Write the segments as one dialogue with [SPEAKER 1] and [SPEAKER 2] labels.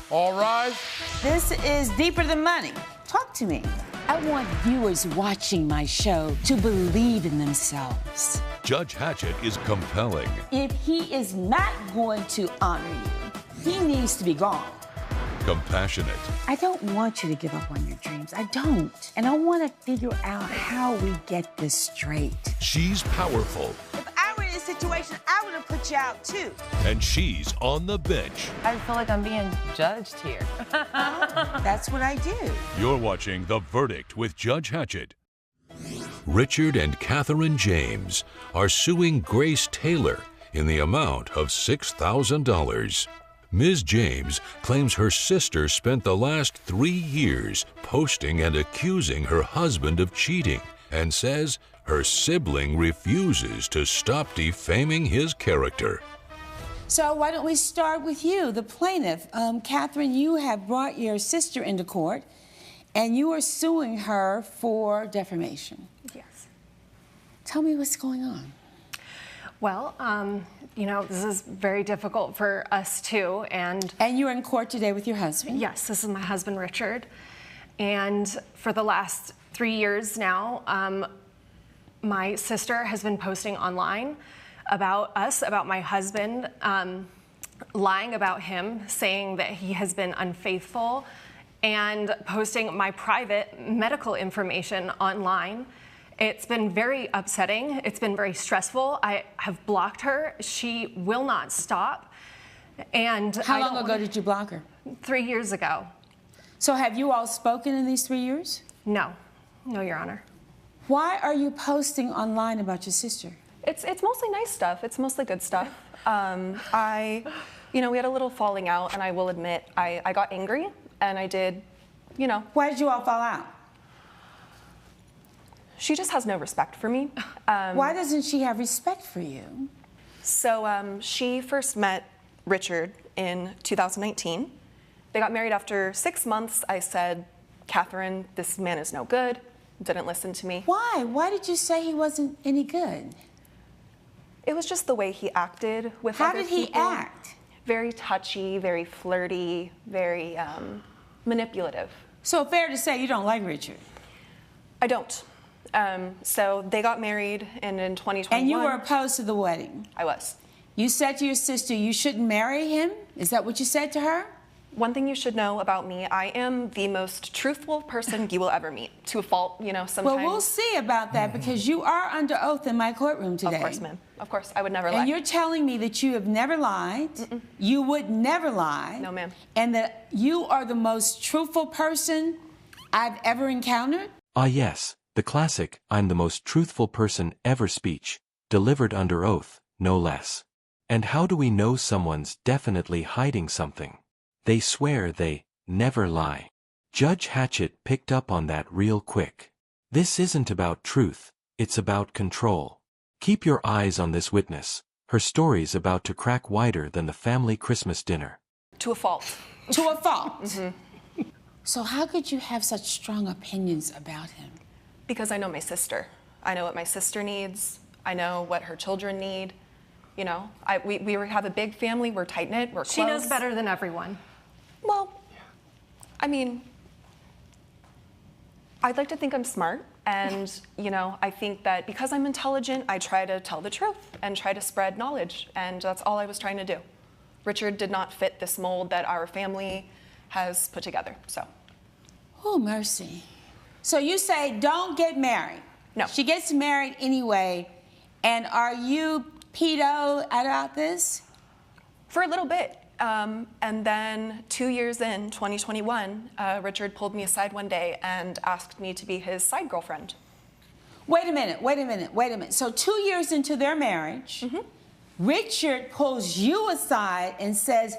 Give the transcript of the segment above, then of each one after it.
[SPEAKER 1] All rise.
[SPEAKER 2] This is Deeper Than Money. Talk to me. I want viewers watching my show to believe in themselves.
[SPEAKER 3] Judge Hatchet is compelling.
[SPEAKER 2] If he is not going to honor you, he needs to be gone.
[SPEAKER 3] Compassionate.
[SPEAKER 2] I don't want you to give up on your dreams. I don't. And I want to figure out how we get this straight.
[SPEAKER 3] She's powerful.
[SPEAKER 2] If I were in this situation, I would have put you out too.
[SPEAKER 3] And she's on the bench.
[SPEAKER 4] I feel like I'm being judged here.
[SPEAKER 2] That's what I do.
[SPEAKER 3] You're watching The Verdict with Judge Hatchet. Richard and Katherine James are suing Grace Taylor in the amount of $6,000. Ms. James claims her sister spent the last 3 years posting and accusing her husband of cheating, and says her sibling refuses to stop defaming his character.
[SPEAKER 2] So why don't we start with you, the plaintiff. Katherine, you have brought your sister into court, and you are suing her for defamation.
[SPEAKER 5] Yes.
[SPEAKER 2] Tell me what's going on.
[SPEAKER 5] Well, you know, this is very difficult for us too, and
[SPEAKER 2] you're in court today with your husband?
[SPEAKER 5] Yes, this is my husband, Richard. And for the last 3 years now, my sister has been posting online about us, about my husband, lying about him, saying that he has been unfaithful, and posting my private medical information online. It's been very upsetting. It's been very stressful. I have blocked her. She will not stop. And
[SPEAKER 2] how long ago did you block her?
[SPEAKER 5] 3 years ago.
[SPEAKER 2] So have you all spoken in these 3 years?
[SPEAKER 5] No. No, Your Honor.
[SPEAKER 2] Why are you posting online about your sister?
[SPEAKER 6] It's mostly nice stuff. It's mostly good stuff. You know, we had a little falling out, and I will admit, I got angry, and I did, you know.
[SPEAKER 2] Why did you all fall out?
[SPEAKER 6] She just has no respect for me.
[SPEAKER 2] Why doesn't she have respect for you?
[SPEAKER 6] So she first met Richard in 2019. They got married after 6 months. I said, Katherine, this man is no good. Didn't listen to me.
[SPEAKER 2] Why? Why did you say he wasn't any good?
[SPEAKER 6] It was just the way he acted with other people.
[SPEAKER 2] How did he act?
[SPEAKER 6] Very touchy, very flirty, very manipulative.
[SPEAKER 2] So fair to say you don't like Richard?
[SPEAKER 6] I don't. So they got married, and in 2021...
[SPEAKER 2] And you were opposed to the wedding?
[SPEAKER 6] I was.
[SPEAKER 2] You said to your sister you shouldn't marry him? Is that what you said to her?
[SPEAKER 6] One thing you should know about me, I am the most truthful person you will ever meet. To a fault, you know, sometimes...
[SPEAKER 2] Well, we'll see about that, because you are under oath in my courtroom today.
[SPEAKER 6] Of course, ma'am. Of course, I would never lie.
[SPEAKER 2] And you're telling me that you have never lied, you would never lie.
[SPEAKER 6] No, ma'am.
[SPEAKER 2] And that you are the most truthful person I've ever encountered?
[SPEAKER 7] Yes. The classic, I'm the most truthful person ever speech, delivered under oath, no less. And how do we know someone's definitely hiding something? They swear they never lie. Judge Hatchet picked up on that real quick. This isn't about truth, it's about control. Keep your eyes on this witness. Her story's about to crack wider than the family Christmas dinner.
[SPEAKER 6] To a fault.
[SPEAKER 2] To a fault? So how could you have such strong opinions about him?
[SPEAKER 6] Because I know my sister. I know what my sister needs. I know what her children need. You know, we have a big family. We're tight-knit. We're close.
[SPEAKER 5] She knows better than everyone.
[SPEAKER 6] Well, I mean, I'd like to think I'm smart. And, you know, I think that because I'm intelligent, I try to tell the truth and try to spread knowledge. And that's all I was trying to do. Richard did not fit this mold that our family has put together, so.
[SPEAKER 2] Oh, mercy. So you say don't get married.
[SPEAKER 6] No.
[SPEAKER 2] She gets married anyway. And are you pedo about this?
[SPEAKER 6] For a little bit. And then 2 years in, 2021, Richard pulled me aside one day and asked me to be his side girlfriend.
[SPEAKER 2] Wait a minute. So 2 years into their marriage, Richard pulls you aside and says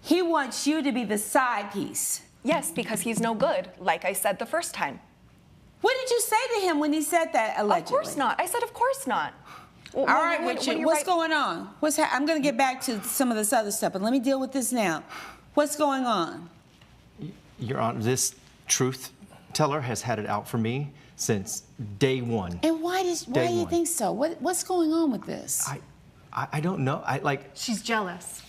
[SPEAKER 2] he wants you to be the side piece.
[SPEAKER 6] Yes, because he's no good, like I said the first time.
[SPEAKER 2] What did you say to him when he said that, allegedly?
[SPEAKER 6] Of course not. I said, of course not.
[SPEAKER 2] All right, Richard, what's going on? I'm going to get back to some of this other stuff, but let me deal with this now. What's going on?
[SPEAKER 8] Your Honor, this truth teller has had it out for me since day one.
[SPEAKER 2] And why do you think so? What's going on with this?
[SPEAKER 8] I don't know.
[SPEAKER 5] She's jealous.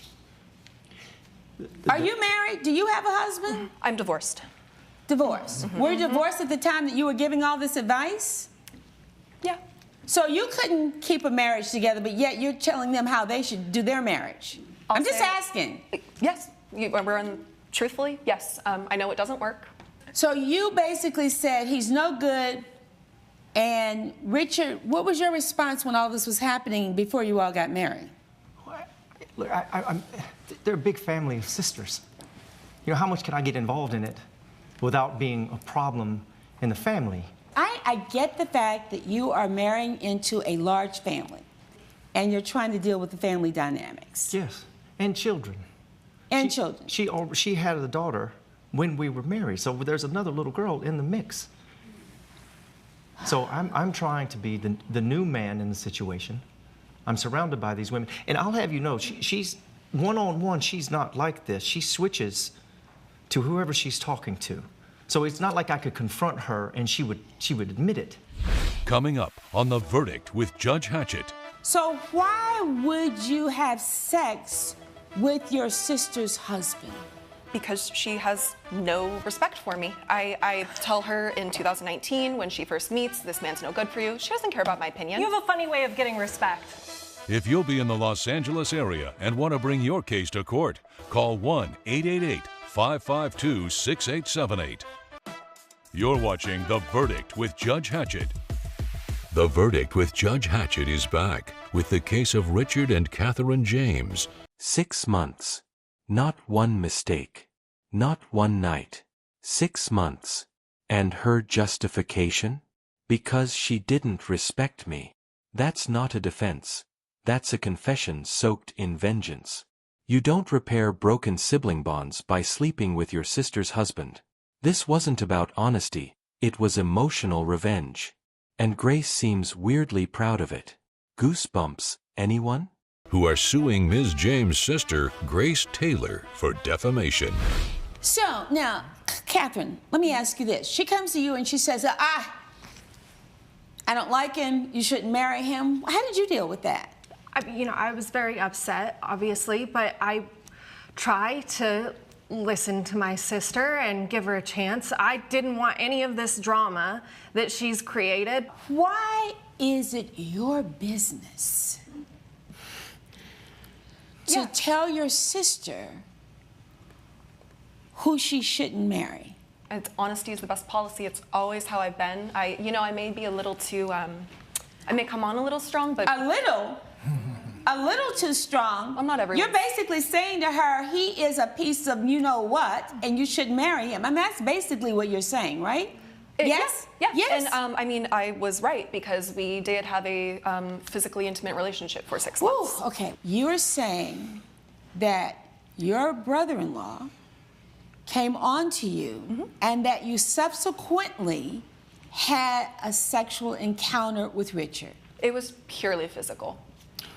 [SPEAKER 2] Are you married? Do you have a husband?
[SPEAKER 6] I'm divorced.
[SPEAKER 2] Divorced. Were you divorced at the time that you were giving all this advice?
[SPEAKER 6] Yeah.
[SPEAKER 2] So you couldn't keep a marriage together, but yet you're telling them how they should do their marriage. I'm just asking.
[SPEAKER 6] Yes. Truthfully, yes. I know it doesn't work.
[SPEAKER 2] So you basically said he's no good. And Richard, what was your response when all this was happening before you all got married?
[SPEAKER 8] Look, they're a big family of sisters. You know, how much can I get involved in it without being a problem in the family?
[SPEAKER 2] I get the fact that you are marrying into a large family and you're trying to deal with the family dynamics.
[SPEAKER 8] Yes, and children.
[SPEAKER 2] And children.
[SPEAKER 8] She had a daughter when we were married, so there's another little girl in the mix. So I'm trying to be the new man in the situation. I'm surrounded by these women. And I'll have you know, she's one-on-one, she's not like this. She switches to whoever she's talking to. So it's not like I could confront her and she would admit it.
[SPEAKER 3] Coming up on The Verdict with Judge Hatchet.
[SPEAKER 2] So why would you have sex with your sister's husband?
[SPEAKER 6] Because she has no respect for me. I tell her in 2019 when she first meets, this man's no good for you. She doesn't care about my opinion.
[SPEAKER 4] You have a funny way of getting respect.
[SPEAKER 3] If you'll be in the Los Angeles area and want to bring your case to court, call 1-888-552-6878. You're watching The Verdict with Judge Hatchet. The Verdict with Judge Hatchet is back with the case of Richard and Katherine James.
[SPEAKER 7] 6 months. Not one mistake. Not one night. 6 months. And her justification? Because she didn't respect me. That's not a defense. That's a confession soaked in vengeance. You don't repair broken sibling bonds by sleeping with your sister's husband. This wasn't about honesty, it was emotional revenge. And Grace seems weirdly proud of it. Goosebumps, anyone?
[SPEAKER 3] Who are suing Ms. James' sister, Grace Taylor, for defamation.
[SPEAKER 2] So, now, Katherine, let me ask you this. She comes to you and she says, I don't like him, you shouldn't marry him. How did you deal with that?
[SPEAKER 5] I was very upset, obviously, but I try to listen to my sister and give her a chance. I didn't want any of this drama that she's created.
[SPEAKER 2] Why is it your business to tell your sister who she shouldn't marry?
[SPEAKER 6] Honesty is the best policy. It's always how I've been. I may be a little too, I may come on a little strong, but...
[SPEAKER 2] A little too strong.
[SPEAKER 6] I'm not everyone.
[SPEAKER 2] You're basically saying to her, he is a piece of you-know-what, and you should marry him. I mean, that's basically what you're saying, right? Yes?
[SPEAKER 6] Yeah.
[SPEAKER 2] Yes.
[SPEAKER 6] And I was right because we did have a physically intimate relationship for 6 months.
[SPEAKER 2] Ooh, okay. You're saying that your brother-in-law came on to you and that you subsequently had a sexual encounter with Richard.
[SPEAKER 6] It was purely physical.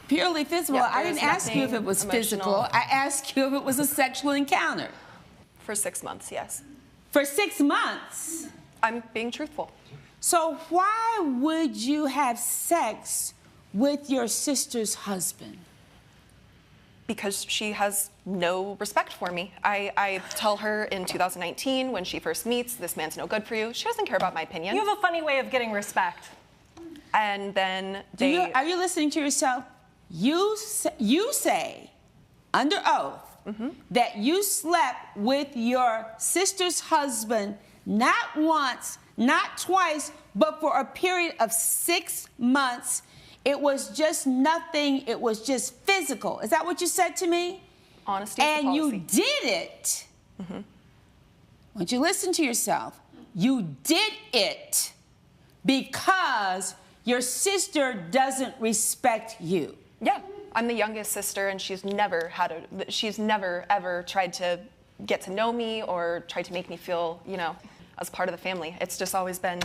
[SPEAKER 2] Purely physical?
[SPEAKER 6] Yeah,
[SPEAKER 2] I didn't ask you if it was physical. I asked you if it was a sexual encounter.
[SPEAKER 6] For 6 months, yes.
[SPEAKER 2] For 6 months?
[SPEAKER 6] I'm being truthful.
[SPEAKER 2] So why would you have sex with your sister's husband?
[SPEAKER 6] Because she has no respect for me. I tell her in 2019 when she first meets, this man's no good for you. She doesn't care about my opinion.
[SPEAKER 4] You have a funny way of getting respect.
[SPEAKER 6] And then
[SPEAKER 2] are you listening to yourself? You say, under oath, that you slept with your sister's husband not once, not twice, but for a period of 6 months. It was just nothing. It was just physical. Is that what you said to me?
[SPEAKER 6] Honesty is the
[SPEAKER 2] and
[SPEAKER 6] policy.
[SPEAKER 2] You did it. Once you listen to yourself, you did it because your sister doesn't respect you.
[SPEAKER 6] Yeah, I'm the youngest sister, and she's never ever tried to get to know me or tried to make me feel, as part of the family. It's just always been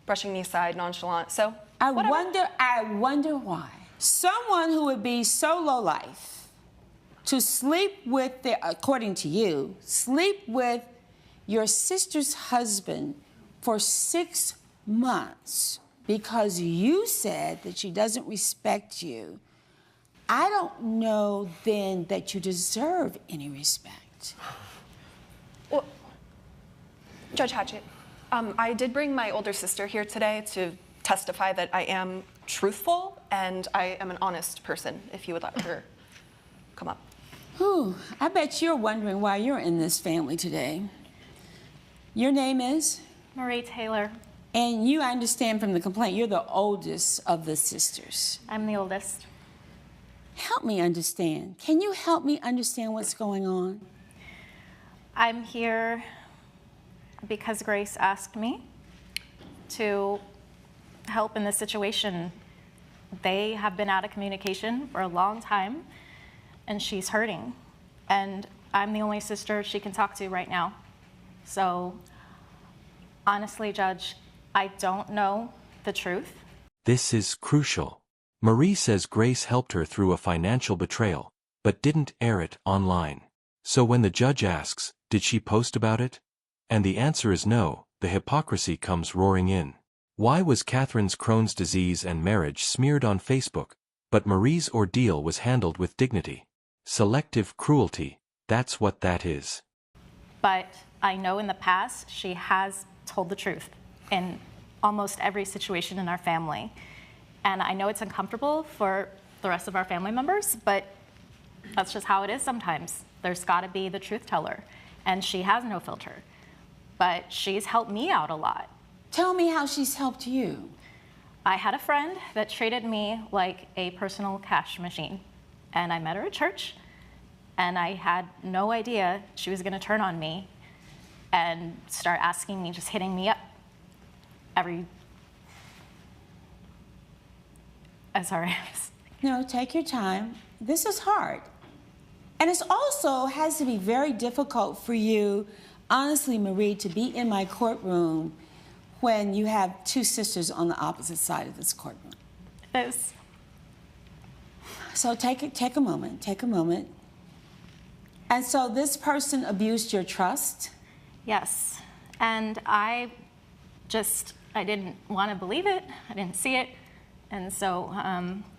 [SPEAKER 6] brushing me aside, nonchalant. So
[SPEAKER 2] I
[SPEAKER 6] whatever.
[SPEAKER 2] wonder why someone who would be so low life to sleep with according to you, sleep with your sister's husband for 6 months because you said that she doesn't respect you. I don't know then that you deserve any respect.
[SPEAKER 6] Well, Judge Hatchet, I did bring my older sister here today to testify that I am truthful and I am an honest person, if you would let her come up.
[SPEAKER 2] Whew, I bet you're wondering why you're in this family today. Your name is?
[SPEAKER 1] Marie Taylor.
[SPEAKER 2] And you, I understand from the complaint, you're the oldest of the sisters.
[SPEAKER 1] I'm the oldest.
[SPEAKER 2] Help me understand. Can you help me understand what's going on?
[SPEAKER 1] I'm here because Grace asked me to help in this situation. They have been out of communication for a long time, and she's hurting. And I'm the only sister she can talk to right now. So, honestly, Judge, I don't know the truth.
[SPEAKER 7] This is crucial. Marie says Grace helped her through a financial betrayal, but didn't air it online. So when the judge asks, did she post about it? And the answer is no, the hypocrisy comes roaring in. Why was Catherine's Crohn's disease and marriage smeared on Facebook, but Marie's ordeal was handled with dignity? Selective cruelty, that's what that is.
[SPEAKER 1] But I know in the past she has told the truth in almost every situation in our family. And I know it's uncomfortable for the rest of our family members, but that's just how it is sometimes. There's got to be the truth teller, and she has no filter. But she's helped me out a lot.
[SPEAKER 2] Tell me how she's helped you.
[SPEAKER 1] I had a friend that treated me like a personal cash machine, and I met her at church, and I had no idea she was going to turn on me and start asking me, just hitting me up sorry.
[SPEAKER 2] No, take your time. This is hard. And it also has to be very difficult for you, honestly, Marie, to be in my courtroom when you have two sisters on the opposite side of this courtroom.
[SPEAKER 1] It is.
[SPEAKER 2] So take a moment. And so this person abused your trust?
[SPEAKER 1] Yes. And I didn't want to believe it. I didn't see it. And so,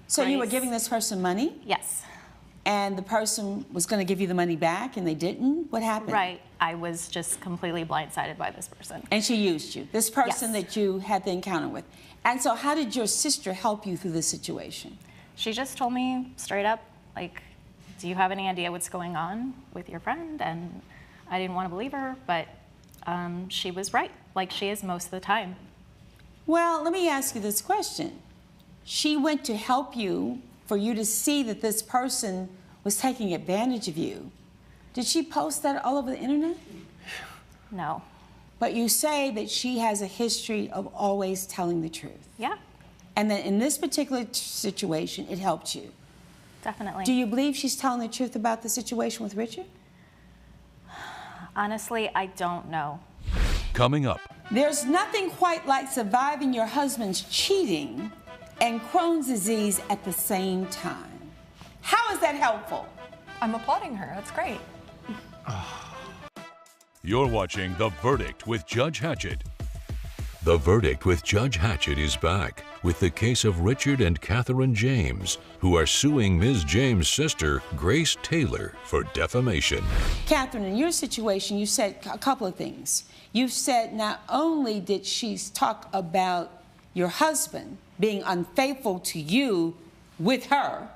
[SPEAKER 2] So you were
[SPEAKER 1] Grace-
[SPEAKER 2] giving this person money?
[SPEAKER 1] Yes.
[SPEAKER 2] And the person was going to give you the money back and they didn't? What happened?
[SPEAKER 1] Right. I was just completely blindsided by this person.
[SPEAKER 2] And she used you, this person
[SPEAKER 1] Yes.
[SPEAKER 2] that you had the encounter with. And so how did your sister help you through this situation?
[SPEAKER 1] She just told me straight up, like, do you have any idea what's going on with your friend? And I didn't want to believe her, but she was right, like she is most of the time.
[SPEAKER 2] Well, let me ask you this question. She went to help you for you to see that this person was taking advantage of you. Did she post that all over the internet?
[SPEAKER 1] No.
[SPEAKER 2] But you say that she has a history of always telling the truth.
[SPEAKER 1] Yeah,
[SPEAKER 2] And that in this particular situation, it helped you.
[SPEAKER 1] definitely.
[SPEAKER 2] Do you believe she's telling the truth about the situation with Richard?
[SPEAKER 1] Honestly, I don't know.
[SPEAKER 3] Coming up,
[SPEAKER 2] There's nothing quite like surviving your husband's cheating and Crohn's disease at the same time. How is that helpful?
[SPEAKER 6] I'm applauding her. That's great.
[SPEAKER 3] you're watching The Verdict with Judge Hatchet. The Verdict with Judge Hatchet is back with the case of Richard and Katherine James, who are suing Ms. James' sister, Grace Taylor, for defamation.
[SPEAKER 2] Katherine, in your situation, you said a couple of things. You've said not only did she talk about your husband being unfaithful to you with her,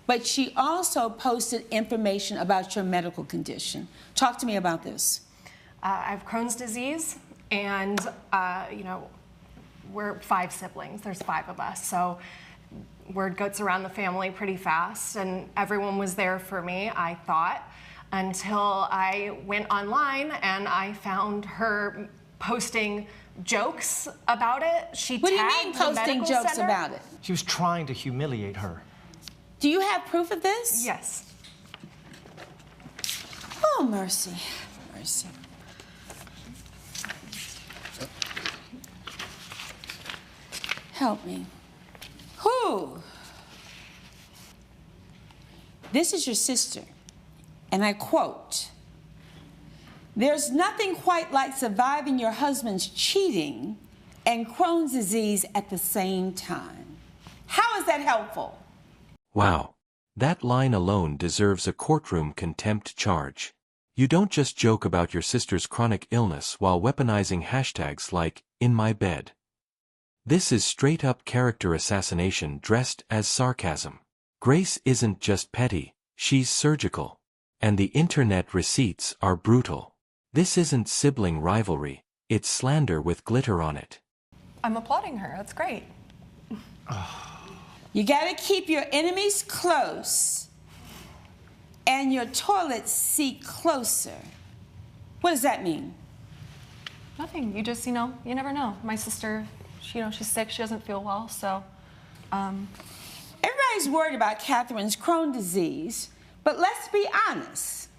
[SPEAKER 2] but she also posted information about your medical condition. Talk to me about this.
[SPEAKER 5] I have Crohn's disease, and we're 5 siblings. There's 5 of us, so word gets around the family pretty fast, and everyone was there for me, I thought, until I went online and I found her posting jokes about it. She
[SPEAKER 2] What do you
[SPEAKER 5] tagged
[SPEAKER 2] mean
[SPEAKER 5] the
[SPEAKER 2] posting
[SPEAKER 5] medical
[SPEAKER 2] jokes
[SPEAKER 5] center.
[SPEAKER 2] about it?
[SPEAKER 8] She was trying to humiliate her.
[SPEAKER 2] Do you have proof of this?
[SPEAKER 5] Yes.
[SPEAKER 2] Oh, mercy, mercy. Help me. Who? This is your sister, and I quote, "There's nothing quite like surviving your husband's cheating and Crohn's disease at the same time." How is that helpful?
[SPEAKER 7] Wow. That line alone deserves a courtroom contempt charge. You don't just joke about your sister's chronic illness while weaponizing hashtags like, "in my bed." This is straight-up character assassination dressed as sarcasm. Grace isn't just petty, she's surgical. And the internet receipts are brutal. This isn't sibling rivalry, it's slander with glitter on it.
[SPEAKER 6] I'm applauding her. That's great.
[SPEAKER 2] You gotta keep your enemies close and your toilet seat closer. What does that mean?
[SPEAKER 6] Nothing. You just, you never know. My sister, she's sick. She doesn't feel well, so,
[SPEAKER 2] Everybody's worried about Katherine's Crohn's disease, but let's be honest.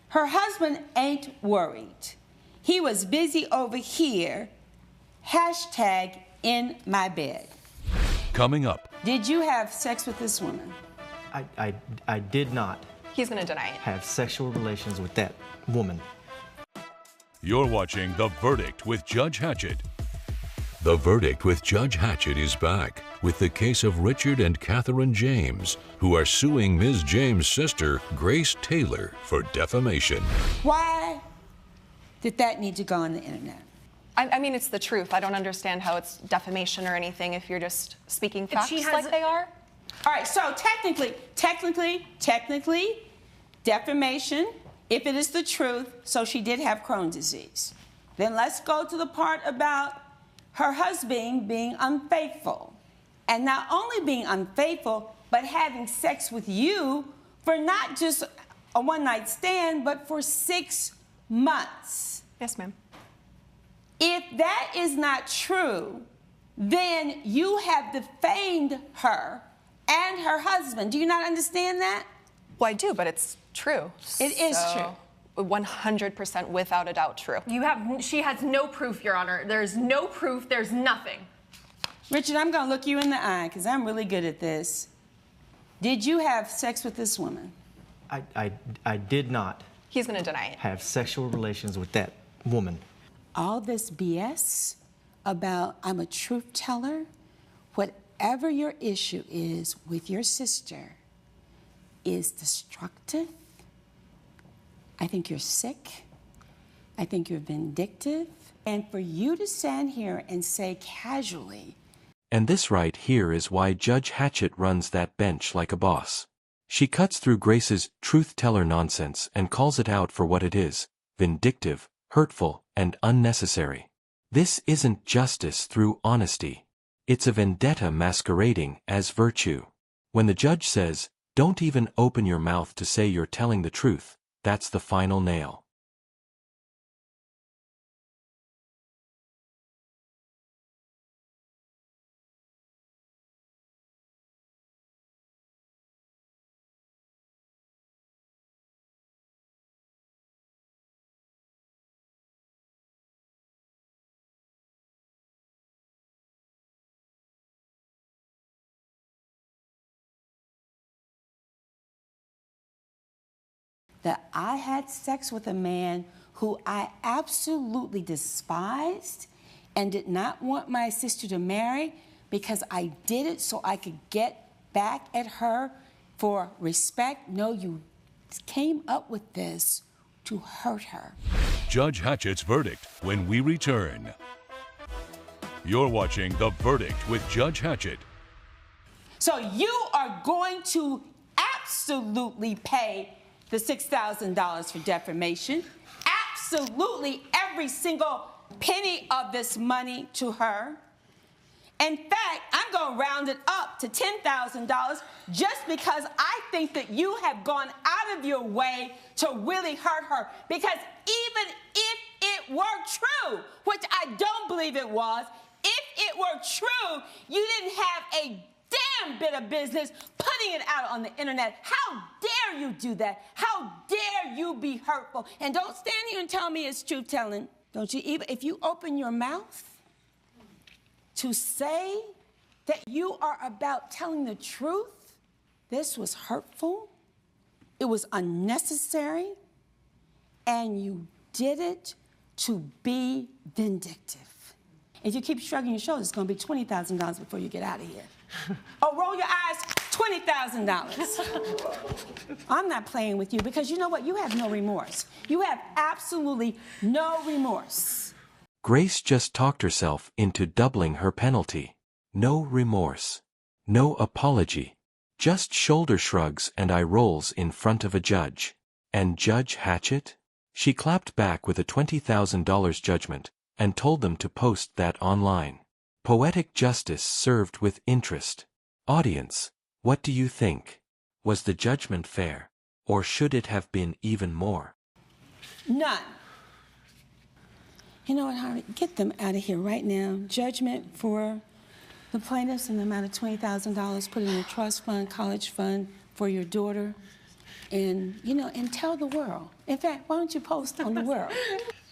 [SPEAKER 2] Her husband ain't worried. He was busy over here, hashtag in my bed.
[SPEAKER 3] Coming up,
[SPEAKER 2] Did you have sex with this woman?
[SPEAKER 8] I did not
[SPEAKER 6] he's gonna deny it.
[SPEAKER 8] have sexual relations with that woman.
[SPEAKER 3] you're watching The Verdict with Judge Hatchet. The Verdict with Judge Hatchet is back with the case of Richard and Katherine James, who are suing Ms. James' sister, Grace Taylor, for defamation.
[SPEAKER 2] Why did that need to go on the internet?
[SPEAKER 6] I mean, it's the truth. I don't understand how it's defamation or anything if you're just speaking facts like they are.
[SPEAKER 2] All right, so technically, defamation, if it is the truth, so she did have Crohn's disease. Then let's go to the part about her husband being unfaithful. And not only being unfaithful, but having sex with you for not just a one-night stand, but for 6 months.
[SPEAKER 6] Yes, ma'am.
[SPEAKER 2] If that is not true, then you have defamed her and her husband. Do you not understand that?
[SPEAKER 6] Well, I do, but it's true.
[SPEAKER 2] It is true.
[SPEAKER 6] 100% without a doubt true.
[SPEAKER 4] She has no proof, Your Honor. There's no proof. There's nothing.
[SPEAKER 2] Richard, I'm going to look you in the eye because I'm really good at this. Did you have sex with this woman?
[SPEAKER 8] I did not
[SPEAKER 6] He's gonna deny it.
[SPEAKER 8] have sexual relations with that woman.
[SPEAKER 2] All this BS about I'm a truth teller, whatever your issue is with your sister is destructive. I think you're sick. I think you're vindictive. And for you to stand here and say casually,
[SPEAKER 7] And this right here is why Judge Hatchet runs that bench like a boss. She cuts through Grace's truth-teller nonsense and calls it out for what it is, vindictive, hurtful, and unnecessary. This isn't justice through honesty. It's a vendetta masquerading as virtue. When the judge says, "Don't even open your mouth to say you're telling the truth," that's the final nail.
[SPEAKER 2] that I had sex with a man who I absolutely despised and did not want my sister to marry because I did it so I could get back at her for respect. No, you came up with this to hurt her.
[SPEAKER 3] Judge Hatchet's verdict when we return. You're watching The Verdict with Judge Hatchet.
[SPEAKER 2] So you are going to absolutely pay the $6,000 for defamation. Absolutely every single penny of this money to her. In fact, I'm going to round it up to $10,000 just because I think that you have gone out of your way to really hurt her. Because even if it were true, which I don't believe it was, if it were true, you didn't have a damn bit of business putting it out on the internet. How dare you do that? How dare you be hurtful? And don't stand here and tell me it's truth telling. Don't you even, if you open your mouth to say that you are about telling the truth, this was hurtful, it was unnecessary, and you did it to be vindictive. If you keep shrugging your shoulders, it's going to be $20,000 before you get out of here. Oh, roll your eyes $20,000. I'm not playing with you because you know what? You have no remorse. You have absolutely no remorse.
[SPEAKER 7] Grace just talked herself into doubling her penalty. No remorse. No apology. Just shoulder shrugs and eye rolls in front of a judge. And Judge Hatchet? She clapped back with a $20,000 judgment and told them to post that online. Poetic justice served with interest. Audience, what do you think? Was the judgment fair? Or should it have been even more?
[SPEAKER 2] None. You know what, Harvey? Get them out of here right now. Judgment for the plaintiffs in the amount of $20,000, put it in a trust fund, college fund for your daughter. And, you know, and tell the world. In fact, why don't you post on the world?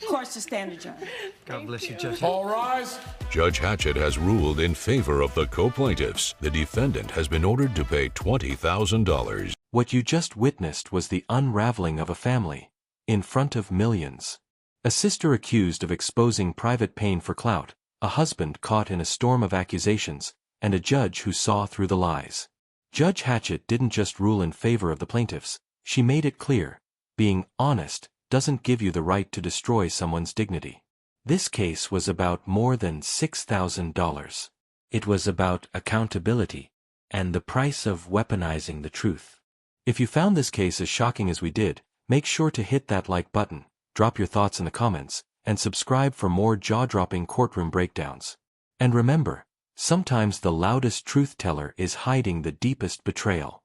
[SPEAKER 2] Court's to stand adjourned.
[SPEAKER 8] God bless you, Judge.
[SPEAKER 9] All rise.
[SPEAKER 3] Judge Hatchet has ruled in favor of the co-plaintiffs. The defendant has been ordered to pay $20,000.
[SPEAKER 7] What you just witnessed was the unraveling of a family. In front of millions. A sister accused of exposing private pain for clout, a husband caught in a storm of accusations, and a judge who saw through the lies. Judge Hatchet didn't just rule in favor of the plaintiffs, she made it clear, being honest doesn't give you the right to destroy someone's dignity. This case was about more than $6,000. It was about accountability, and the price of weaponizing the truth. If you found this case as shocking as we did, make sure to hit that like button, drop your thoughts in the comments, and subscribe for more jaw-dropping courtroom breakdowns. And remember, sometimes the loudest truth teller is hiding the deepest betrayal.